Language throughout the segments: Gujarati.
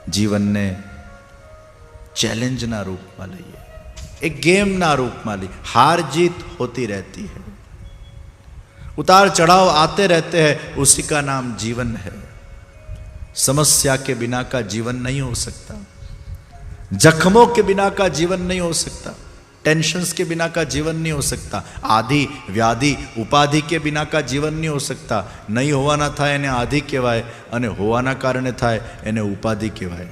જીવનને ચैलेंज रूप में लीए, एक गेम ना रूप में ली। हार जीत होती रहती है, उतार चढ़ाव आते रहते हैं, उसी का नाम जीवन है। समस्या के बिना का जीवन नहीं हो सकता, जख्मों के बिना का जीवन नहीं हो सकता, टेंशन्स के बिना का जीवन नहीं हो सकता, आदि व्याधि उपाधि के बिना का जीवन नहीं हो सकता। नहीं होवाना थाय एने आदि कहेवाय अने होवाना कारणे थाय एने उपाधि कहेवाय।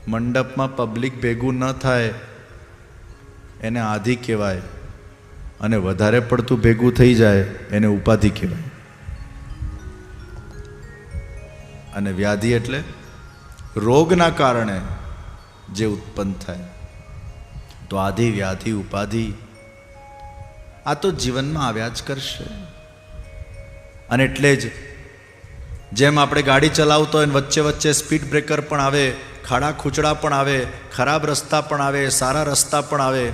मंडप में पब्लिक भेगू न थाय एने आदि कहेवाय अने वधारे पड़तुं भेगू थई जाय एने उपाधि कहेवाय। अने व्याधि एटले रोगना कारणे जे उत्पन्न थाय। तो आदि व्याधि उपाधि आ तो जीवन में आव्या ज करशे। अने एटले ज जेम आपणे गाड़ी चलावतो होय वच्चे वच्चे स्पीड ब्रेकर पण आवे, खाड़ा खूचड़ा पण आवे, खराब रस्ता पण आवे, सारा रस्ता पण आवे,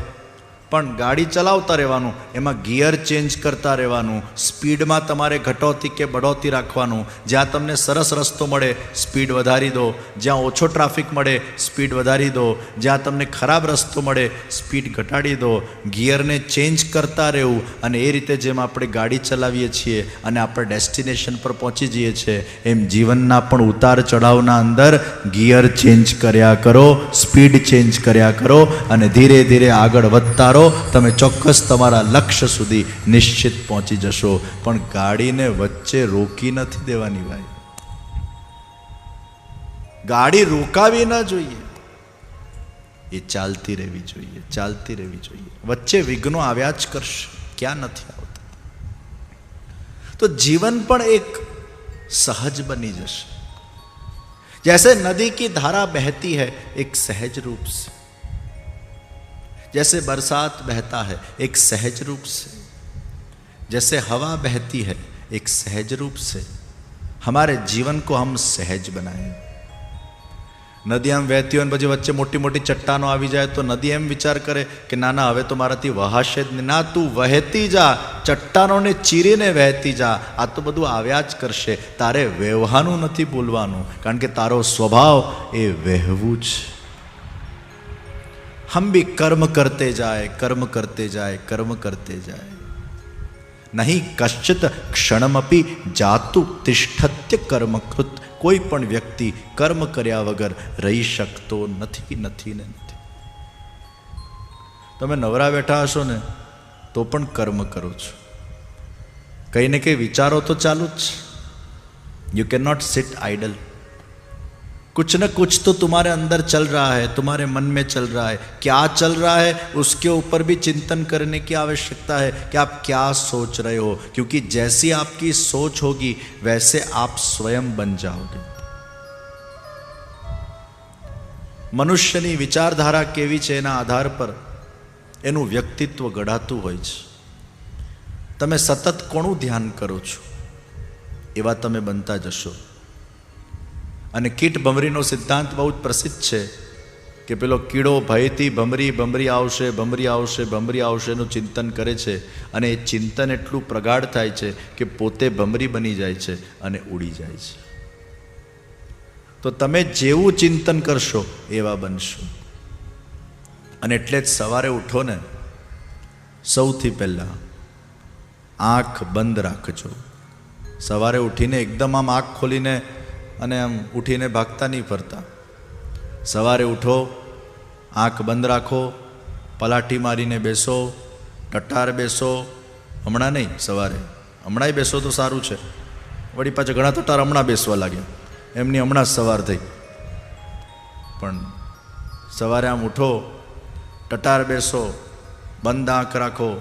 पण गाड़ी चलावता रहेवानुं, एमां गियर चेन्ज करता रहेवानुं, स्पीड में तमारे घटोती के बढ़ोती राखवानुं। ज्यां तमने सरस रस्तो मळे स्पीड वधारी दो, ज्यां ओछो ट्राफिक मळे स्पीड वधारी दो, ज्यां तमने खराब रस्तो मळे स्पीड घटाड़ी दो। गियर ने चेन्ज करता रहेवुं अने ए रीते जेम आपणे गाड़ी चलावीए छीए अने आपणे डेस्टिनेशन पर पहोंची जईए छीए एम जीवनना पण उतार चढ़ावना अंदर गियर चेन्ज कर्या करो, स्पीड चेन्ज कर्या करो अने धीरे धीरे आगळ वधता रहो। तमे चौक्कस तमारा लक्ष्य सुधी निश्चित पहोंची जशो। पण गाड़ी ने वच्चे रोकी नथी देवानी भाई, गाड़ी रोकावी न जोईए, ये चालती रहेवी जोईए, चालती रहेवी जोईए। वच्चे विघ्नो आव्या ज करशे, क्या नथी आवता। तो जीवन पण एक सहज बनी जशे। जैसे नदी की धारा बहती है एक सहज रूप से, जैसे बरसात बहता है एक सहज रूप से, जैसे हवा बहती है एक सहज रूप से, हमारे जीवन को हम सहज बनाएं। नदी आम वहती हो पछी वच्चे मोटी मोटी चट्टानों आवी जाए तो नदी एम विचार करे कि ना ना हवे तो माराथी वहाशे ज ना, तू वहेती जा, चट्टानों ने चीरीने वहेती जा। आ तो बधुं आव्या ज करशे, तारे वहेवानुं नथी बोलवानुं, कारण के तारो स्वभाव ए वहेवुं ज। हम भी कर्म करते जाए, कर्म करते जाए, कर्म करते जाए। नहीं कश्चित क्षणमपि जातु तिष्ठत्य कर्मकृत। कोई पण व्यक्ति कर्म कर्या वगर रही शकतो नथी, नथी ने नथी। तमे नवरा बैठा हशो ने तो पण कर्म करो छो, कई ने कई विचारो तो चालू ज। You can not sit idle. कुछ न कुछ तो तुम्हारे अंदर चल रहा है, तुम्हारे मन में चल रहा है। क्या चल रहा है उसके ऊपर भी चिंतन करने की आवश्यकता है कि आप क्या सोच रहे हो, क्योंकि जैसी आपकी सोच होगी वैसे आप स्वयं बन जाओगे। मनुष्यनी विचारधारा केवी छे एना आधार पर एनु व्यक्तित्व गढ़ातुं होय छे। तमे सतत कोणुं ध्यान करो छो एवा तमे बनता जशो। अने कीट भमरीनो सिद्धांत बहुत प्रसिद्ध है कि पेलो कीड़ो भयथी भमरी भमरी आवशे भमरी आवशे भमरी आवशे नु चिंतन करे छे अने ए चिंतन एटलुं प्रगाढ़ थाय छे कि पोते भमरी बनी जाय छे अने उड़ी जाय छे। तो तमे जेवुं चिंतन करशो एवा बनशो। अने एटले ज सवारे उठो ने सौथी पहेला आँख बंद राखजो। सवारे उठीने एकदम आम आँख खोलीने अने आम उठीने भागता नहीं फरता। सवारे उठो, आँख बंद राखो, पलाठी मारीने बेसो, टटार बेसो। हमणा नहीं, सवारे हमणांय बेसो तो सारूं छे, वળી पाछा घणा टटार हमणा बेसवा लाग्या, एमनी हमणा सवार थई। पण सवारे आम उठो, टटार बेसो, बंद आँख राखो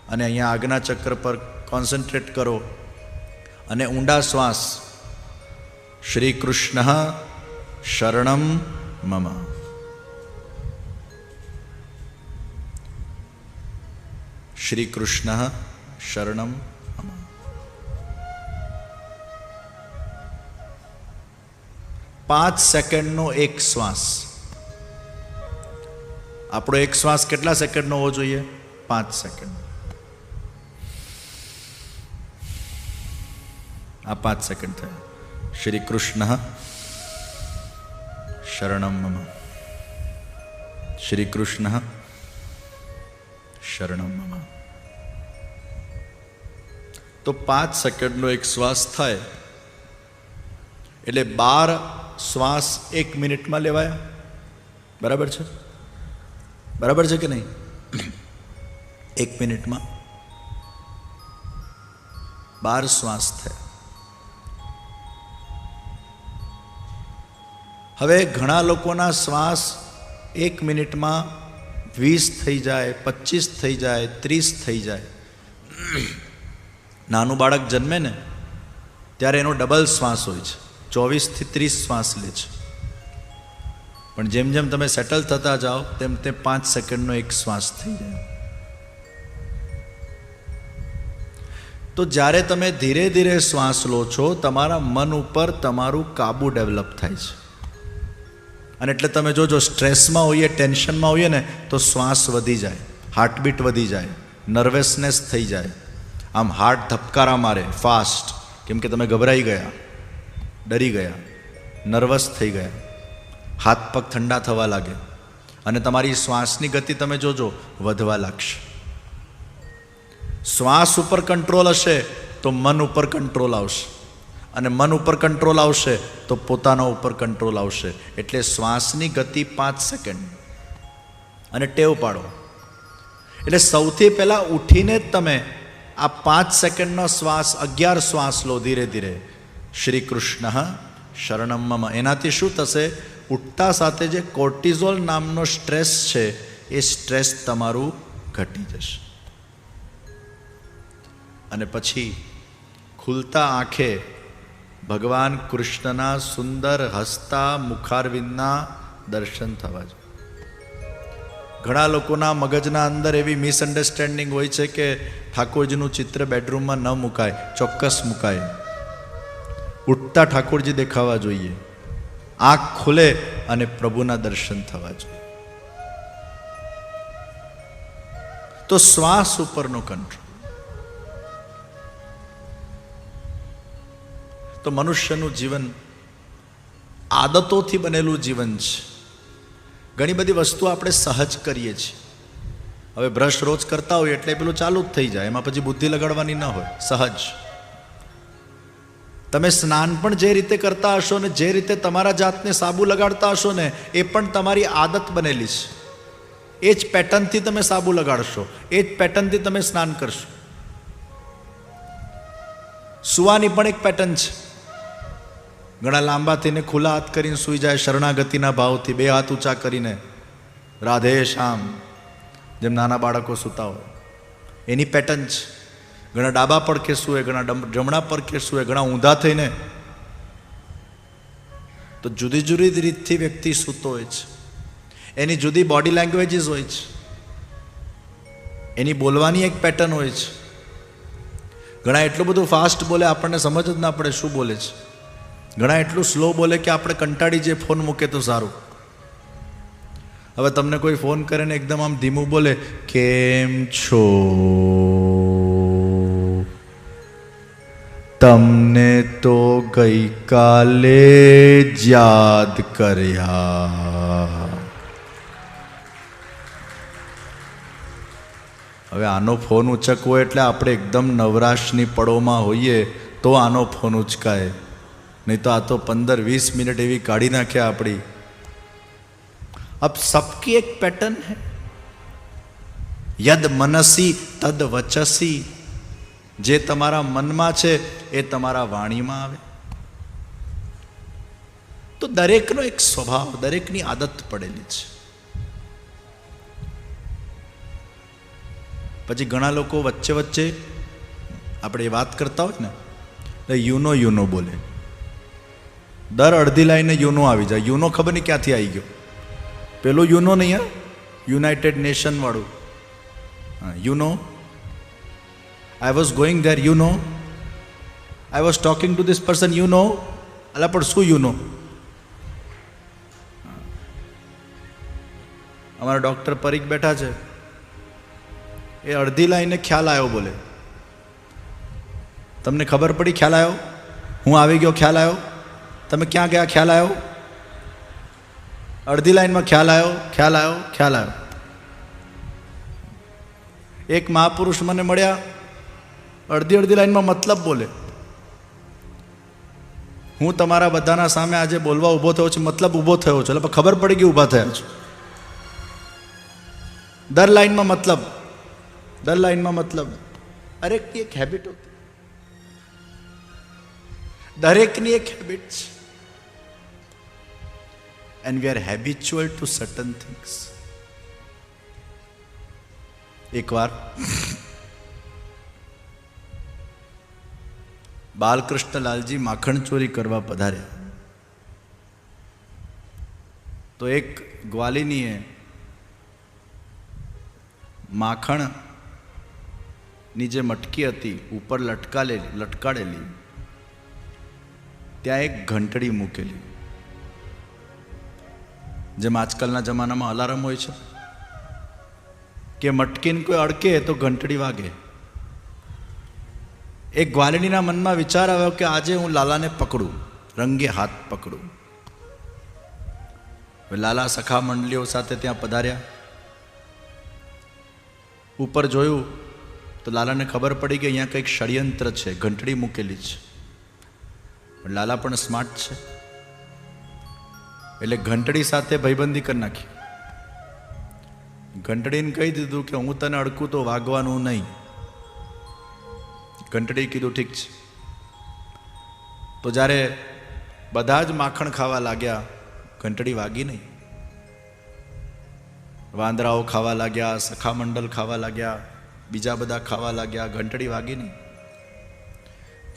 अने अहींया आज्ञा चक्र पर कॉन्सन्ट्रेट करो अने ऊंडा श्वास। श्री कृष्ण शरणम मम। श्री कृष्ण शरणम मम। पांच सेकंड नो एक श्वास। आपणो एक श्वास केटला सेकंड नो होवो जोईए? 5 सेकंड। आ 5 सेकंड थया। શ્રી કૃષ્ણ શરણમ મમ. શ્રી કૃષ્ણ શરણમ મમ. તો 5 સેકન્ડનો એક શ્વાસ થાય એટલે 12 શ્વાસ 1 મિનિટમાં લેવાયા. બરાબર છે? બરાબર છે કે નહીં? 1 મિનિટમાં 12 શ્વાસ થયા. હવે ઘણા લોકોના શ્વાસ 1 મિનિટમાં 20 થઈ જાય, 25 થઈ જાય, 30 થઈ જાય. નાનું બાળક જન્મે ને ત્યારે એનો ડબલ શ્વાસ હોય છે, 24 થી 30 શ્વાસ લે છે. પણ જેમ જેમ તમે સેટલ થતા જાઓ તેમ તેમ 5 સેકન્ડનો એક શ્વાસ થઈ જાય. તો જ્યારે તમે ધીરે ધીરે શ્વાસ લો છો, તમારા મન ઉપર તમારું કાબુ ડેવલપ થાય છે. અને એટલે તમે જોજો, સ્ટ્રેસમાં હોઈએ, ટેન્શનમાં હોઈએ ને તો શ્વાસ વધી જાય, હાર્ટબીટ વધી જાય, નર્વસનેસ થઈ જાય. આમ હાર્ટ ધબકારા મારે ફાસ્ટ, કેમ કે તમે ગભરાઈ ગયા, ડરી ગયા, નર્વસ થઈ ગયા. હાથ પગ ઠંડા થવા લાગે અને તમારી શ્વાસની ગતિ તમે જોજો વધવા લાગશે. શ્વાસ ઉપર કંટ્રોલ હશે તો મન ઉપર કંટ્રોલ આવશે, અને મન ઉપર કંટ્રોલ આવશે તો પોતાના ઉપર કંટ્રોલ આવશે. એટલે શ્વાસની ગતિ 5 સેકન્ડ અને ટેવ પાડો. એટલે સૌથી પહેલાં ઉઠીને જ તમે આ 5 સેકન્ડનો શ્વાસ, 11 શ્વાસ લો ધીરે ધીરે. શ્રી કૃષ્ણ શરણમ મમ. એનાથી શું થશે? ઉઠતા સાથે જે કોર્ટિઝોલ નામનો સ્ટ્રેસ છે એ સ્ટ્રેસ તમારું ઘટી જશે. અને પછી ખુલતા આંખે ભગવાન કૃષ્ણના સુંદર હસતા મુખારવિંદના દર્શન થવા જોઈએ. ઘણા લોકોના મગજના અંદર એવી મિસઅન્ડરસ્ટેન્ડિંગ હોય છે કે ઠાકોરજીનું ચિત્ર બેડરૂમમાં ન મુકાય. ચોક્કસ મુકાય. ઉઠતા ઠાકોરજી દેખાવા જોઈએ, આંખ ખુલે અને પ્રભુના દર્શન થવા જોઈએ. તો શ્વાસ ઉપરનો કંટ્રોલ. તો મનુષ્યનું જીવન આદતોથી બનેલું જીવન છે. ઘણી બધી વસ્તુ આપણે સહજ કરીએ છીએ. હવે બ્રશ રોજ કરતા હોય એટલે પેલું ચાલુ જ થઈ જાય, એમાં પછી બુદ્ધિ લગાડવાની ન હોય, સહજ. તમે સ્નાન પણ જે રીતે કરતા હશો ને જે રીતે તમારા જાતને સાબુ લગાડતા હશો ને એ પણ તમારી આદત બનેલી છે. એ જ પેટર્નથી તમે સાબુ લગાડશો, એ જ પેટર્નથી તમે સ્નાન કરશો. સુવાની પણ એક પેટર્ન છે. ઘણા લાંબા થઈને ખુલ્લા હાથ કરીને સૂઈ જાય, શરણાગતિના ભાવથી 2 હાથ ઊંચા કરીને, રાધે શ્યામ, જેમ નાના બાળકો સૂતા હોય એની પેટર્ન છે. ઘણા ડાબા પડખે સૂએ, ઘણા જમણા પડખે સૂએ, ઘણા ઊંધા થઈને. તો જુદી જુદી રીતથી વ્યક્તિ સૂતો હોય છે. એની જુદી બોડી લેંગ્વેજીસ હોય છે, એની બોલવાની એક પેટર્ન હોય છે. ઘણા એટલું બધું ફાસ્ટ બોલે આપણને સમજ જ ના પડે શું બોલે છે. ઘણા એટલું સ્લો બોલે કે આપણે કંટાળી જઈએ, ફોન મૂકે તો સારું. હવે તમને કોઈ ફોન કરે ને એકદમ આમ ધીમું બોલે, કેમ છો, તમને તો ગઈકાલે જ યાદ કર્યા. હવે આનો ફોન ઉચકવો એટલે આપણે એકદમ નવરાશની પળોમાં હોઈએ તો આનો ફોન ઉચકાય, નહીં તો આ તો 15-20 મિનિટ એવી કાઢી નાખે આપણી. अब सबकी एक पैटर्न है. યદ મનસી તદ વચસી. જે તમારા મનમાં છે એ તમારા વાણીમાં આવે. તો દરેકનો એક સ્વભાવ, દરેકની આદત પડેલી છે. પછી ઘણા લોકો વચ્ચે વચ્ચે આપણે વાત કરતા હોય ને યુનો બોલે. દર અડધી લાઈને યુનો આવી જાય. યુનો ખબર નહીં ક્યાંથી આવી ગયો. પેલું યુનો નહીં, હા, યુનાઇટેડ નેશન વાળું. You know, I was going there, you know, I was talking to this person, you know. અલા પણ શું યુનો? અમારા ડૉક્ટર પરીખ બેઠા છે, એ અડધી લાઈને ખ્યાલ આવ્યો બોલે. તમને ખબર પડી? ખ્યાલ આવ્યો? હું આવી ગયો, ખ્યાલ આવ્યો? તમે ક્યાં ગયા ખ્યાલ આવ્યો? અડધી લાઈનમાં ખ્યાલ આવ્યો. એક મહાપુરુષ મને મળ્યા, અડધી લાઈનમાં મતલબ બોલે. હું તમારા બધાના સામે આજે બોલવા ઊભો થયો છું, મતલબ ઊભો થયો છું, એટલે ખબર પડી ગઈ ઊભા થયા છો. દર લાઈનમાં મતલબ. દરેકની એક હેબિટ હોતી, દરેકની એક હેબિટ છે. And we are habitual to certain things. એકવાર બાલકૃષ્ણલાલજી માખણ ચોરી કરવા પધાર્યા, તો એક ગ્વાલિનીએ માખણની જે મટકી હતી ઉપર લટકાડેલી, ત્યાં એક ઘંટડી મૂકેલી. જેમ આજકાલના જમાનામાં અલાર્મ હોય છે કે મટકીને કોઈ અડકે તો ઘંટડી વાગે. એક ગ્વાલિનીના મનમાં વિચાર આવ્યો કે આજે હું લાલાને પકડું, રંગે હાથ પકડું. લાલા સખા મંડળીઓ સાથે ત્યાં પધાર્યા. ઉપર જોયું તો લાલાને ખબર પડી કે અહીંયા કંઈક ષડયંત્ર છે, ઘંટડી મૂકેલી છે. પણ લાલા પણ સ્માર્ટ છે, એટલે ઘંટડી સાથે ભાઈબંધી કરી નાખી. ઘંટડીને કહી દીધું કે હું તને અડકું તો વાગવાનું નહીં. ઘંટડી કીધું ઠીક છે. તો જ્યારે બધા જ માખણ ખાવા લાગ્યા, ઘંટડી વાગી નહીં. વાંદરાઓ ખાવા લાગ્યા, સખા મંડળ ખાવા લાગ્યા, બીજા બધા ખાવા લાગ્યા, ઘંટડી વાગી નહીં.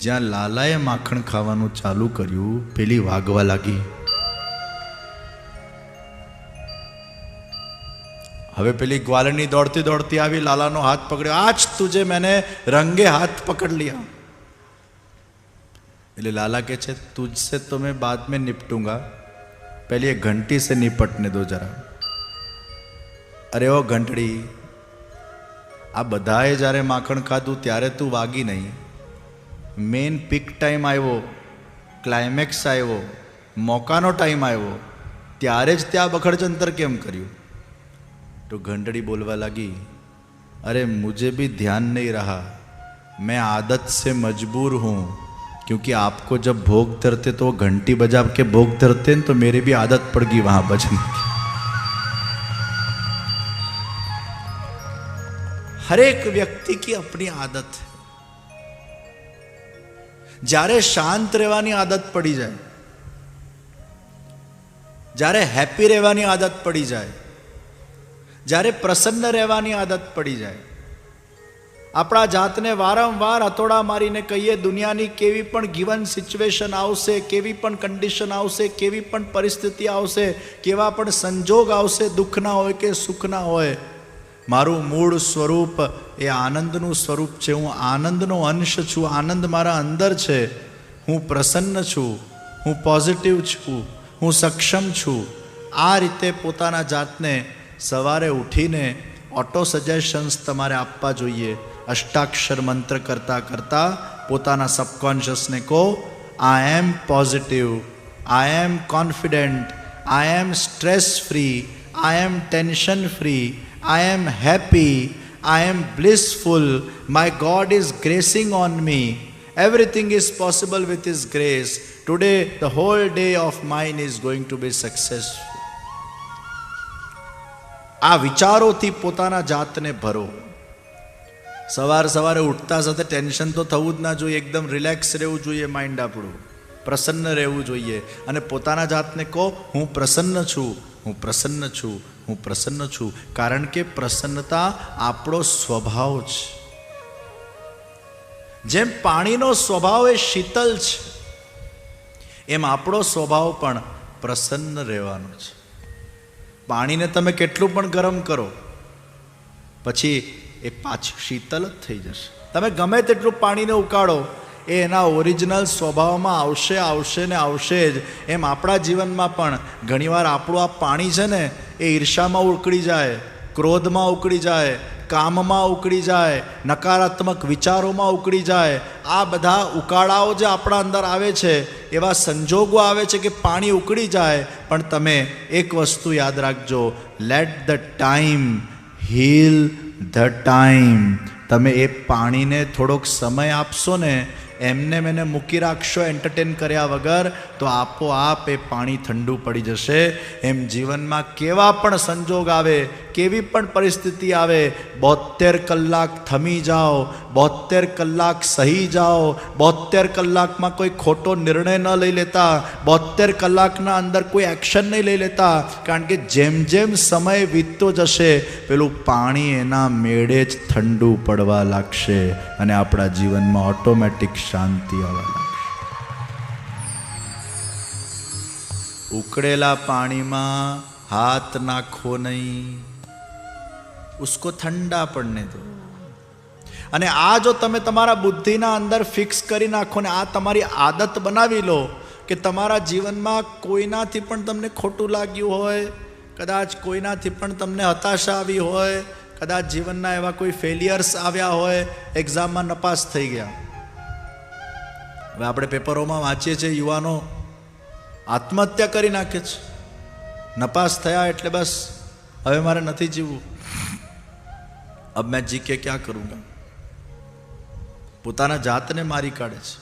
જ્યાં લાલાએ માખણ ખાવાનું ચાલુ કર્યું, પેલી વાગવા લાગી. હવે પેલી ગ્વાલની દોડતી દોડતી આવી, લાલાનો હાથ પકડ્યો. આજ તુझे मैंने रंगे हाथ पकड़ लिया. એટલે લાલા કહે છે तुझसे तो मैं बाद में निपटूंगा, पहले ये घंटी से निपटने दो जरा. અરે ઓ ઘંટડી, આ બધાએ જ્યારે માખણ ખાધું ત્યારે તું વાગી નહીં. મેઇન પીક ટાઈમ આવ્યો, ક્લાઇમેક્સ આવ્યો, મોકાનો ટાઈમ આવ્યો, ત્યારે જ ત્યાં બખડજંતર કેમ કર્યું? तो घंटड़ी बोलवा लगी, अरे मुझे भी ध्यान नहीं रहा, मैं आदत से मजबूर हूँ, क्योंकि आपको जब भोग धरते तो वो घंटी बजा के भोग धरते हैं, तो मेरी भी आदत पड़ गई वहाँ बजने की. हर एक व्यक्ति की अपनी आदत है. જ્યારે શાંત રહેવાની આદત પડી જાય, જ્યારે હેપી રહેવાની આદત પડી જાય, જ્યારે પ્રસન્ન રહેવાની આદત પડી જાય, આપણા જાતને વારંવાર હતોડા મારીને કહીએ દુનિયાની કેવી પણ ગિવન સિચ્યુએશન આવશે, કેવી પણ કન્ડિશન આવશે, કેવી પણ પરિસ્થિતિ આવશે, કેવા પણ સંજોગ આવશે, દુઃખના હોય કે સુખના હોય, મારું મૂળ સ્વરૂપ એ આનંદનું સ્વરૂપ છે. હું આનંદનો અંશ છું, આનંદ મારા અંદર છે. હું પ્રસન્ન છું, હું પોઝિટિવ છું, હું સક્ષમ છું. આ રીતે પોતાના જાતને સવારે ઉઠીને ઓટો સજેશન્સ તમારે આપવા જોઈએ. અષ્ટાક્ષર મંત્ર કરતાં કરતાં પોતાના સબકોન્શિયસને કહો, I am positive, I am confident, I am stress free, I am tension free, I am happy, I am blissful, my God is gracing on me, everything is possible with His grace. Today the whole day of mine is going to be successful. આ વિચારોથી પોતાના જાતને ભરો. સવારે ઉઠતા સાથે ટેન્શન તો થવું જ ના જોઈએ, એકદમ રિલેક્સ રહેવું જોઈએ, માઇન્ડ આપણું પ્રસન્ન રહેવું જોઈએ. અને પોતાના જાતને કહો, હું પ્રસન્ન છું, હું પ્રસન્ન છું, હું પ્રસન્ન છું. કારણ કે પ્રસન્નતા આપણો સ્વભાવ છે. જેમ પાણીનો સ્વભાવ એ શીતલ છે, એમ આપણો સ્વભાવ પણ પ્રસન્ન રહેવાનો છે. પાણીને તમે કેટલું પણ ગરમ કરો, પછી એ પાછું શીતલ જ થઈ જશે. તમે ગમે તેટલું પાણીને ઉકાળો, એ એના ઓરિજિનલ સ્વભાવમાં આવશે ને આવશે જ. એમ આપણા જીવનમાં પણ ઘણીવાર આપણું આ પાણી છે ને, એ ઈર્ષામાં ઉકળી જાય, ક્રોધમાં ઉકળી જાય, કામમાં ઉકળી જાય, નકારાત્મક વિચારોમાં ઉકળી જાય. આ બધા ઉકાળાઓ જે આપણા અંદર આવે છે, એવા સંજોગો આવે છે કે પાણી ઉકળી જાય. પણ તમે એક વસ્તુ યાદ રાખજો, let the time heal the time. તમે એ પાણીને થોડોક સમય આપશો ને, એમને મેને મૂકી રાખશો એન્ટરટેન કર્યા વગર, તો આપોઆપ એ પાણી ઠંડુ પડી જશે. એમ જીવનમાં કેવા પણ સંજોગ આવે, કેવી પણ પરિસ્થિતિ આવે, 72 કલાક થમી જાઓ, 72 કલાક સહી જાઓ, 72 કલાકમાં કોઈ ખોટો નિર્ણય ન લઈ લેતા, 72 કલાકના અંદર કોઈ એક્શન નહીં લઈ લેતા. કારણ કે જેમ જેમ સમય વીતતો જશે, પેલું પાણી એના મેળે જ ઠંડુ પડવા લાગશે અને આપણા જીવનમાં ઓટોમેટિક શાંતિ આવવા લાગશે. ઉકળેલા પાણીમાં હાથ નાખો નહીં, ઉસકો ઠંડા પડને દો. અને આ જો તમે તમારા બુદ્ધિના અંદર ફિક્સ કરી નાખો ને, આ તમારી આદત બનાવી લો કે તમારા જીવનમાં કોઈનાથી પણ તમને ખોટું લાગ્યું હોય, કદાચ કોઈનાથી પણ તમને હતાશા આવી હોય, કદાચ જીવનના એવા કોઈ ફેલિયર્સ આવ્યા હોય, એક્ઝામમાં નપાસ થઈ ગયા. હવે આપણે પેપરોમાં વાંચીએ છીએ, યુવાનો આત્મહત્યા કરી નાખે છે. નપાસ થયા એટલે બસ હવે મારે નથી જીવવું, અબ મેં જી કે ક્યાં કरूंगा. પોતાના જાતને મારી કાઢે છે.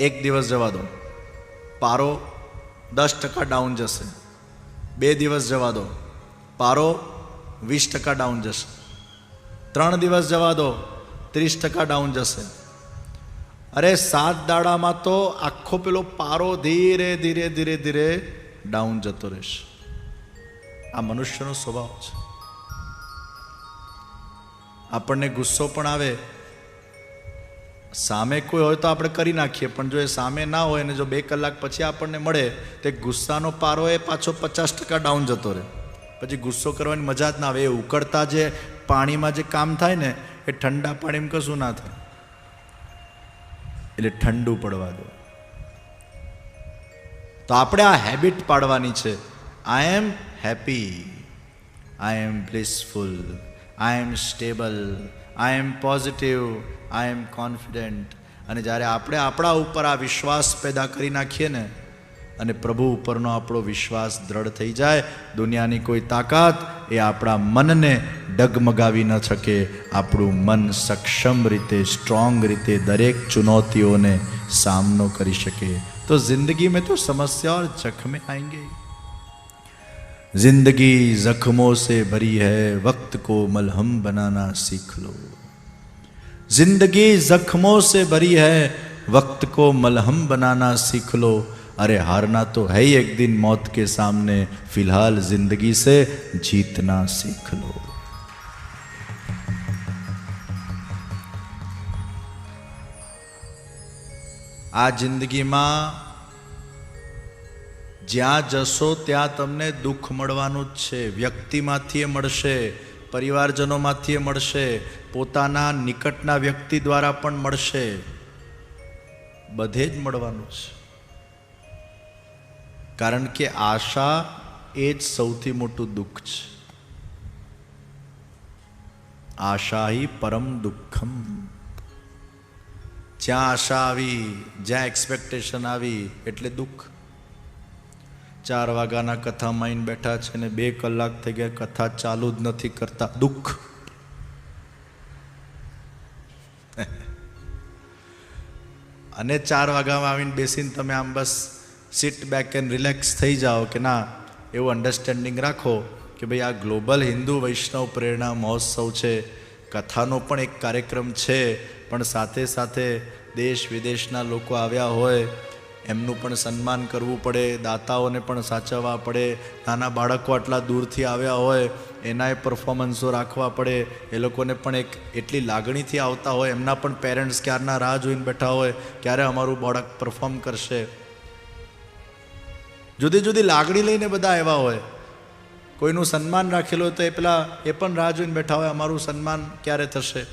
એક દિવસ જવા દો, પારો 10% ડાઉન જશે. 2 દિવસ જવા દો, પારો 20% ડાઉન જશે. 3 દિવસ જવા દો, 30% ડાઉન જશે. અરે 7 દાડામાં તો આખો પેલો પારો ધીરે ધીરે ધીરે ધીરે ડાઉન જતો રહેશે. આ મનુષ્યનો સ્વભાવ છે. આપણને ગુસ્સો પણ આવે, સામે કોઈ હોય તો આપણે કરી નાખીએ, પણ જો એ સામે ના હોય ને જો 2 કલાક પછી આપણને મળે, તો ગુસ્સાનો પારો એ પાછો 50% ડાઉન જતો રહે. પછી ગુસ્સો કરવાની મજા જ ના આવે. એ ઉકળતા જે પાણીમાં જે કામ થાય ને, એ ઠંડા પાણીમાં કશું ના થાય. એટલે ઠંડુ પડવા દો. તો આપણે આ હેબિટ પાડવાની છે. I am happy, I am blissful, I am stable, I am positive, I am confident. અને જ્યારે આપણે આપણા ઉપર આ વિશ્વાસ પેદા કરી નાખીએ ને, અને પ્રભુ ઉપરનો આપણો વિશ્વાસ દ્રઢ થઈ જાય, દુનિયાની કોઈ તાકાત એ આપણા મનને ડગમગાવી ન શકે. આપણું મન સક્ષમ રીતે, સ્ટ્રોંગ રીતે દરેક ચુનૌતીઓને સામનો કરી શકે. તો જિંદગી में तो समस्या और जख्म आएंगे. जिंदगी जख्मों से भरी है, वक्त को मलहम बनाना सीख लो. जिंदगी जख्मों से भरी है, वक्त को मलहम बनाना सीख लो. अरे हारना तो है ही एक दिन मौत के सामने, फिलहाल जिंदगी से जीतना सीख लो. આ જિંદગીમાં જ્યાં જશો ત્યાં તમને દુઃખ મળવાનું જ છે. વ્યક્તિમાંથી મળશે, પરિવારજનોમાંથી મળશે, પોતાના નિકટના વ્યક્તિ દ્વારા પણ મળશે, બધે જ મળવાનું છે. કારણ કે આશા એ જ સૌથી મોટું દુઃખ છે. આશા હિ પરમ દુઃખમ. જ્યાં આશા આવી, જ્યાં એક્સપેક્ટેશન આવી, એટલે દુઃખ. 4 વાગ્યાના કથામાં આવીને બેઠા છે ને 2 કલાક થઈ ગયા, કથા ચાલુ જ નથી કરતા, દુઃખ. અને 4 વાગ્યામાં આવીને બેસીને તમે આમ બસ સિટ બેક એન્ડ રિલેક્સ થઈ જાઓ કે ના, એવું અન્ડરસ્ટેન્ડિંગ રાખો કે ભાઈ આ ગ્લોબલ હિન્દુ વૈષ્ણવ પ્રેરણા મહોત્સવ છે, કથાનો પણ એક કાર્યક્રમ છે, પણ સાથે સાથે દેશ વિદેશના લોકો આવ્યા હોય, એમનું પણ સન્માન કરવું પડે, દાતાઓને પણ સાચવવા પડે, નાના બાળકો આટલા દૂરથી આવ્યા હોય એનાય પરફોર્મન્સો રાખવા પડે, એ લોકોને પણ એક એટલી લાગણીથી આવતા હોય, એમના પણ પેરેન્ટ્સ ક્યારના રાહ જોઈને બેઠા હોય ક્યારે અમારું બાળક પરફોર્મ કરશે. જુદી જુદી લાગણી લઈને બધા આવ્યા હોય. કોઈનું સન્માન રાખેલું હોય તો એ પણ રાહ જોઈને બેઠા હોય અમારું સન્માન ક્યારે થશે.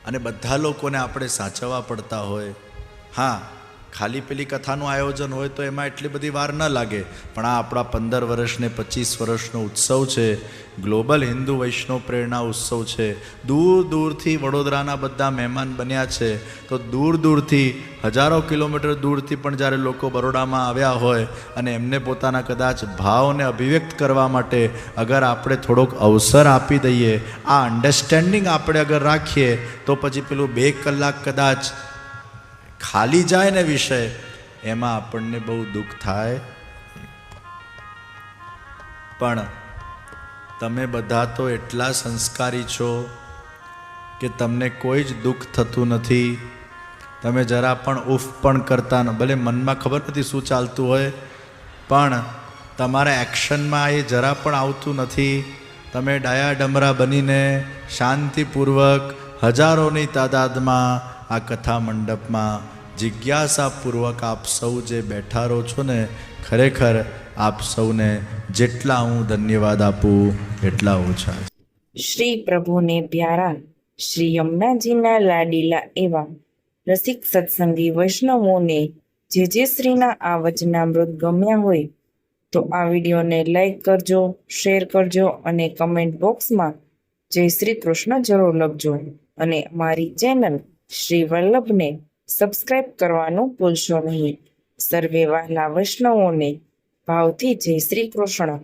અને બધા લોકોને આપણે સાચવવા પડતા હોય. હા, ખાલી પેલી કથાનું આયોજન હોય તો એમાં એટલી બધી વાર ન લાગે, પણ આ આપણા 15 વર્ષ ને 25 વર્ષનો ઉત્સવ છે, ગ્લોબલ હિન્દુ વૈષ્ણવ પ્રેરણા ઉત્સવ છે. દૂર દૂરથી વડોદરાના બધા મહેમાન બન્યા છે. તો દૂર દૂરથી હજારો કિલોમીટર દૂરથી પણ જ્યારે લોકો બરોડામાં આવ્યા હોય અને એમને પોતાના કદાચ ભાવને અભિવ્યક્ત કરવા માટે અગર આપણે થોડોક અવસર આપી દઈએ, આ અન્ડરસ્ટેન્ડિંગ આપણે અગર રાખીએ, તો પછી પેલું 2 કલાક કદાચ ખાલી જાય ને વિષય, એમાં આપણને બહુ દુઃખ થાય. પણ તમે બધા તો એટલા સંસ્કારી છો કે તમને કોઈ જ દુઃખ થતું નથી. તમે જરા પણ ઉફ પણ કરતા ન, ભલે મનમાં ખબર નથી શું ચાલતું હોય, પણ તમારા એક્શનમાં એ જરા પણ આવતું નથી. તમે ડાયા ડમરા બનીને શાંતિપૂર્વક હજારોની તાદાદમાં આ કથા મંડપમાં જિજ્ઞાસાપૂર્વક આપ સૌ જે બેઠા રહો છો ને, ખરેખર આપ સૌને જેટલા હું ધન્યવાદ આપું એટલા ઓછા. શ્રી પ્રભુને પ્યારા શ્રી યમુનાજીના લાડીલા એવા રસિક સત્સંગી વૈષ્ણવોને જે શ્રીના આ વચનામૃત ગમ્યા હોય તો આ વિડીયોને લાઈક કરજો, શેર કરજો અને કમેન્ટ બોક્સમાં જય શ્રી કૃષ્ણ જરૂર લખજો. અને અમારી ચેનલ શ્રી વલ્લભને સબસ્ક્રાઈબ કરવાનું ભૂલશો નહીં. સર્વે વહાલા વૈષ્ણવોને ભાવથી જય શ્રી કૃષ્ણ.